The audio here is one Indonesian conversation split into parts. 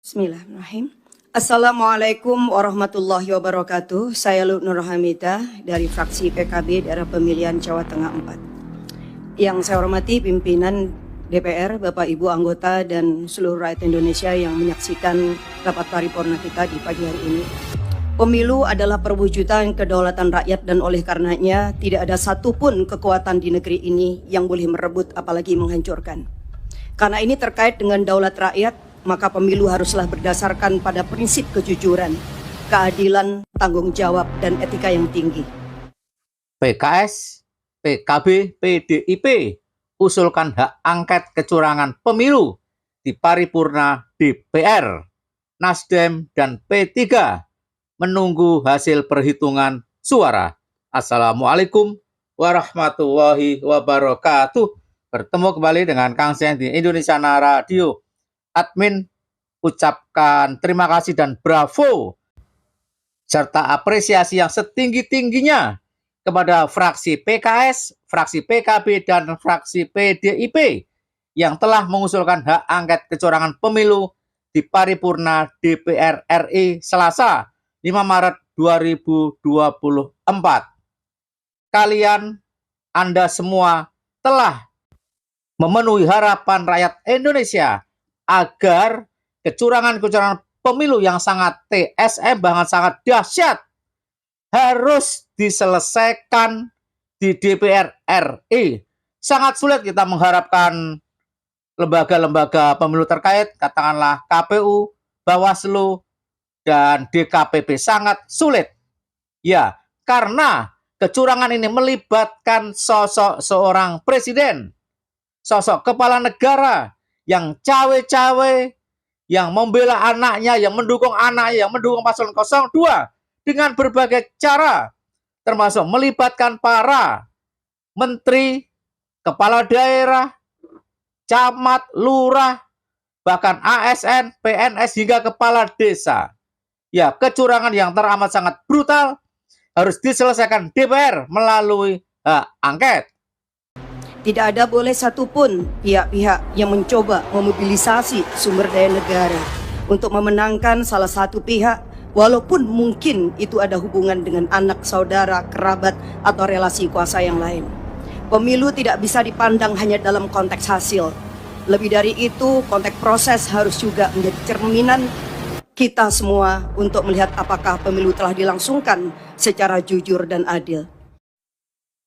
Bismillahirrahmanirrahim. Assalamualaikum warahmatullahi wabarakatuh. Saya Nur Hamidah dari fraksi PKB daerah pemilihan Jawa Tengah 4. Yang saya hormati pimpinan DPR, Bapak Ibu anggota dan seluruh rakyat Indonesia yang menyaksikan rapat paripurna kita di pagi hari ini. Pemilu adalah perwujudan kedaulatan rakyat dan oleh karenanya tidak ada satupun kekuatan di negeri ini yang boleh merebut apalagi menghancurkan. Karena ini terkait dengan daulat rakyat, maka pemilu haruslah berdasarkan pada prinsip kejujuran, keadilan, tanggung jawab, dan etika yang tinggi. PKS, PKB, PDIP usulkan hak angket kecurangan pemilu di paripurna DPR. Nasdem dan P3 menunggu hasil perhitungan suara. Assalamualaikum warahmatullahi wabarakatuh. Bertemu kembali dengan Kang Seng di Indonesia Radio. Admin ucapkan terima kasih dan bravo serta apresiasi yang setinggi-tingginya kepada fraksi PKS, fraksi PKB, dan fraksi PDIP yang telah mengusulkan hak angket kecurangan pemilu di paripurna DPR RI Selasa 5 Maret 2024. Anda semua telah memenuhi harapan rakyat Indonesia agar kecurangan-kecurangan pemilu yang sangat TSM, bahkan sangat dahsyat, harus diselesaikan di DPR RI. Sangat sulit kita mengharapkan lembaga-lembaga pemilu terkait, katakanlah KPU, Bawaslu, dan DKPP, sangat sulit. Ya, karena kecurangan ini melibatkan sosok seorang presiden, sosok kepala negara yang cawe-cawe, yang membela anaknya, yang mendukung paslon 02 dengan berbagai cara, termasuk melibatkan para menteri, kepala daerah, camat, lurah, bahkan ASN, PNS, hingga kepala desa. Ya, kecurangan yang teramat sangat brutal harus diselesaikan DPR melalui hak angket. Tidak ada boleh satupun pihak-pihak yang mencoba memobilisasi sumber daya negara untuk memenangkan salah satu pihak, walaupun mungkin itu ada hubungan dengan anak, saudara, kerabat, atau relasi kuasa yang lain. Pemilu tidak bisa dipandang hanya dalam konteks hasil. Lebih dari itu, konteks proses harus juga menjadi cerminan kita semua untuk melihat apakah pemilu telah dilangsungkan secara jujur dan adil.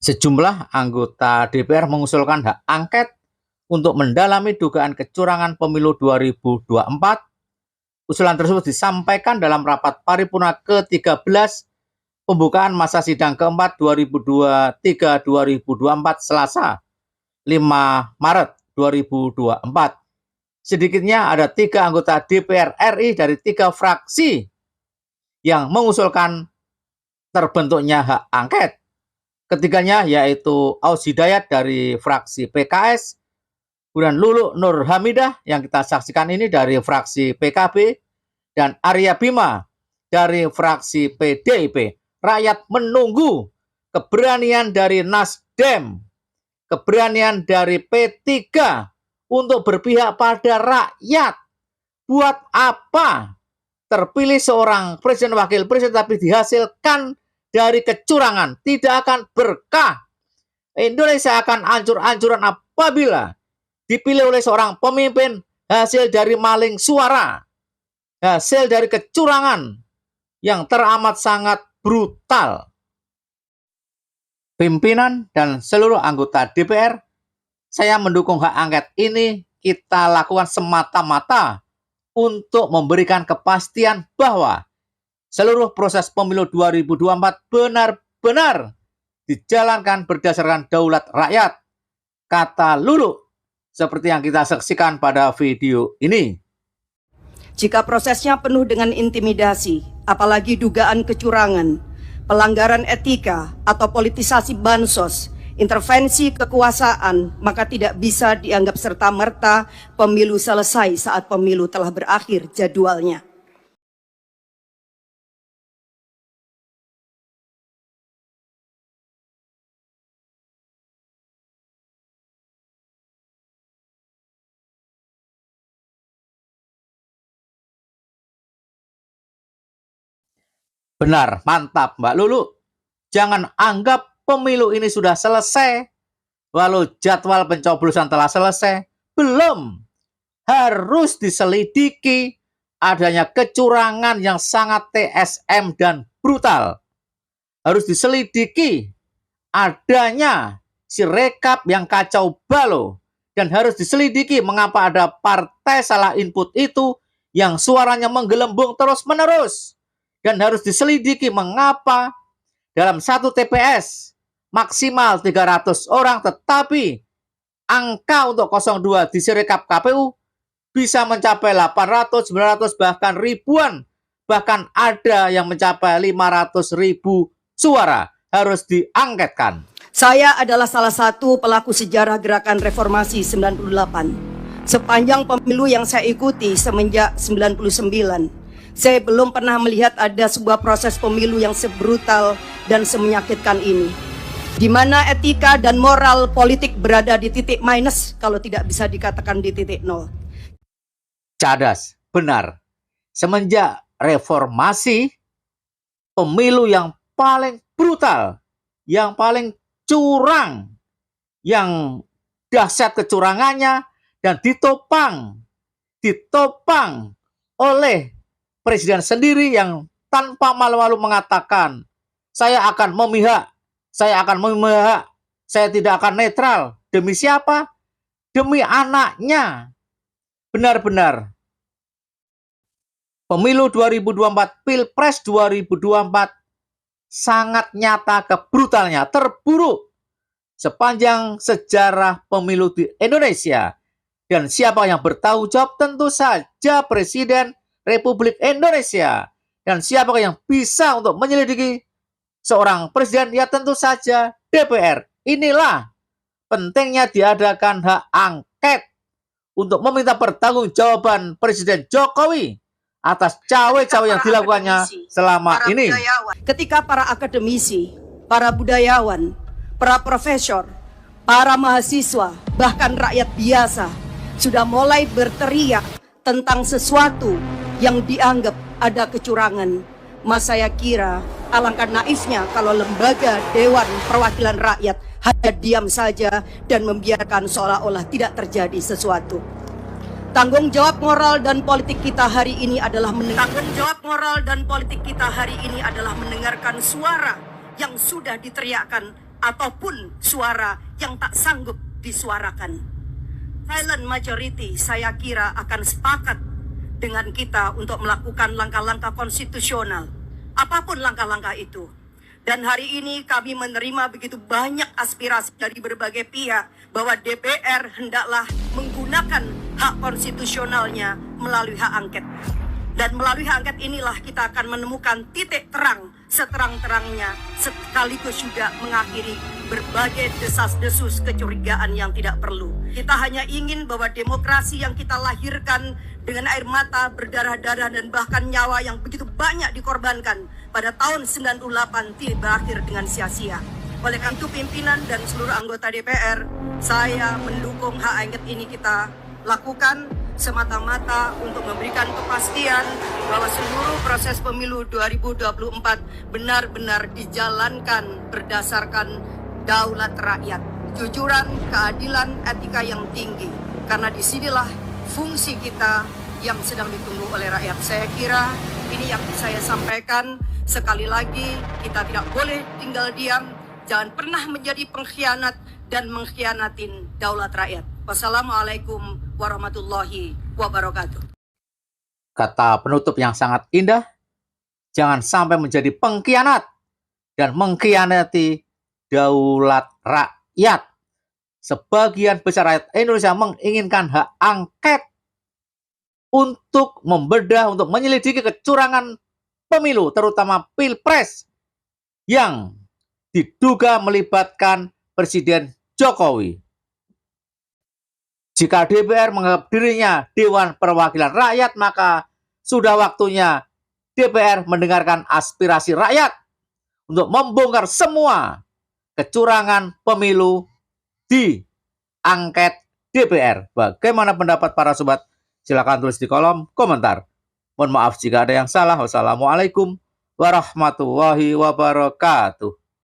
Sejumlah anggota DPR mengusulkan hak angket untuk mendalami dugaan kecurangan pemilu 2024. Usulan tersebut disampaikan dalam rapat paripurna ke-13 pembukaan masa sidang keempat 2023-2024 Selasa 5 Maret 2024. Sedikitnya ada 3 anggota DPR RI dari 3 fraksi yang mengusulkan terbentuknya hak angket. Ketiganya yaitu Aus Hidayat dari fraksi PKS, kemudian Lulu Nur Hamidah yang kita saksikan ini dari fraksi PKB, dan Arya Bima dari fraksi PDIP. Rakyat menunggu keberanian dari Nasdem, keberanian dari P3 untuk berpihak pada rakyat. Buat apa terpilih seorang presiden wakil presiden tapi dihasilkan dari kecurangan? Tidak akan berkah. Indonesia akan hancur-hancuran apabila dipilih oleh seorang pemimpin hasil dari maling suara, hasil dari kecurangan yang teramat sangat brutal. Pimpinan dan seluruh anggota DPR, saya mendukung hak angket ini kita lakukan semata-mata untuk memberikan kepastian bahwa seluruh proses pemilu 2024 benar-benar dijalankan berdasarkan daulat rakyat, kata Lulu, seperti yang kita saksikan pada video ini. Jika prosesnya penuh dengan intimidasi, apalagi dugaan kecurangan, pelanggaran etika, atau politisasi bansos, intervensi kekuasaan, maka tidak bisa dianggap serta-merta pemilu selesai saat pemilu telah berakhir jadwalnya. Benar, mantap Mbak Lulu. Jangan anggap pemilu ini sudah selesai, walau jadwal pencoblosan telah selesai. Belum. Harus diselidiki adanya kecurangan yang sangat TSM dan brutal. Harus diselidiki adanya sirekap yang kacau balau. Dan harus diselidiki mengapa ada partai salah input itu yang suaranya menggelembung terus-menerus. Dan harus diselidiki mengapa dalam satu TPS maksimal 300 orang, tetapi angka untuk 02 di sirekap KPU bisa mencapai 800, 900, bahkan ribuan. Bahkan ada yang mencapai 500.000 suara. Harus diangketkan. Saya adalah salah satu pelaku sejarah gerakan reformasi 98. Sepanjang pemilu yang saya ikuti semenjak 99, saya belum pernah melihat ada sebuah proses pemilu yang sebrutal dan semenyakitkan ini, di mana etika dan moral politik berada di titik minus, kalau tidak bisa dikatakan di titik nol. Cadas, benar. Semenjak reformasi, pemilu yang paling brutal, yang paling curang, yang dahsyat kecurangannya, dan ditopang oleh presiden sendiri yang tanpa malu-malu mengatakan, saya akan memihak, saya tidak akan netral. Demi siapa? Demi anaknya. Benar-benar. Pemilu 2024, Pilpres 2024 sangat nyata kebrutalnya, terburuk sepanjang sejarah pemilu di Indonesia. Dan siapa yang bertanggung jawab? Tentu saja Presiden Republik Indonesia. Dan siapa yang bisa untuk menyelidiki seorang presiden? Ya tentu saja DPR. Inilah pentingnya diadakan hak angket untuk meminta pertanggungjawaban Presiden Jokowi atas cawe-cawe yang dilakukannya selama ini. Ketika para akademisi, para budayawan, para profesor, para mahasiswa, bahkan rakyat biasa sudah mulai berteriak tentang sesuatu yang dianggap ada kecurangan, maka saya kira alangkah naifnya kalau lembaga Dewan Perwakilan Rakyat hanya diam saja dan membiarkan seolah-olah tidak terjadi sesuatu. Tanggung jawab moral dan politik kita hari ini adalah mendengarkan suara yang sudah diteriakkan ataupun suara yang tak sanggup disuarakan. Silent majority saya kira akan sepakat dengan kita untuk melakukan langkah-langkah konstitusional, apapun langkah-langkah itu. Dan hari ini kami menerima begitu banyak aspirasi dari berbagai pihak bahwa DPR hendaklah menggunakan hak konstitusionalnya melalui hak angket. Dan melalui hak angket inilah kita akan menemukan titik terang seterang-terangnya, sekaligus juga mengakhiri berbagai desas-desus kecurigaan yang tidak perlu. Kita hanya ingin bahwa demokrasi yang kita lahirkan dengan air mata, berdarah-darah, dan bahkan nyawa yang begitu banyak dikorbankan pada tahun 98 tidak berakhir dengan sia-sia. Oleh karena itu pimpinan dan seluruh anggota DPR, saya mendukung hak angket ini kita lakukan semata-mata untuk memberikan kepastian bahwa seluruh proses pemilu 2024 benar-benar dijalankan berdasarkan daulat rakyat, kejujuran, keadilan, etika yang tinggi. Karena disinilah fungsi kita yang sedang ditunggu oleh rakyat. Saya kira ini yang saya sampaikan. Sekali lagi, kita tidak boleh tinggal diam. Jangan pernah menjadi pengkhianat dan mengkhianatin daulat rakyat. Wassalamualaikum warahmatullahi wabarakatuh. Kata penutup yang sangat indah, jangan sampai menjadi pengkhianat dan mengkhianati daulat rakyat. Sebagian besar rakyat Indonesia menginginkan hak angket untuk membedah, untuk menyelidiki kecurangan pemilu, terutama Pilpres yang diduga melibatkan Presiden Jokowi. Jika DPR menganggap dirinya Dewan Perwakilan Rakyat, maka sudah waktunya DPR mendengarkan aspirasi rakyat untuk membongkar semua kecurangan pemilu di angket DPR. Bagaimana pendapat para sobat? Silakan tulis di kolom komentar. Mohon maaf jika ada yang salah. Wassalamualaikum warahmatullahi wabarakatuh.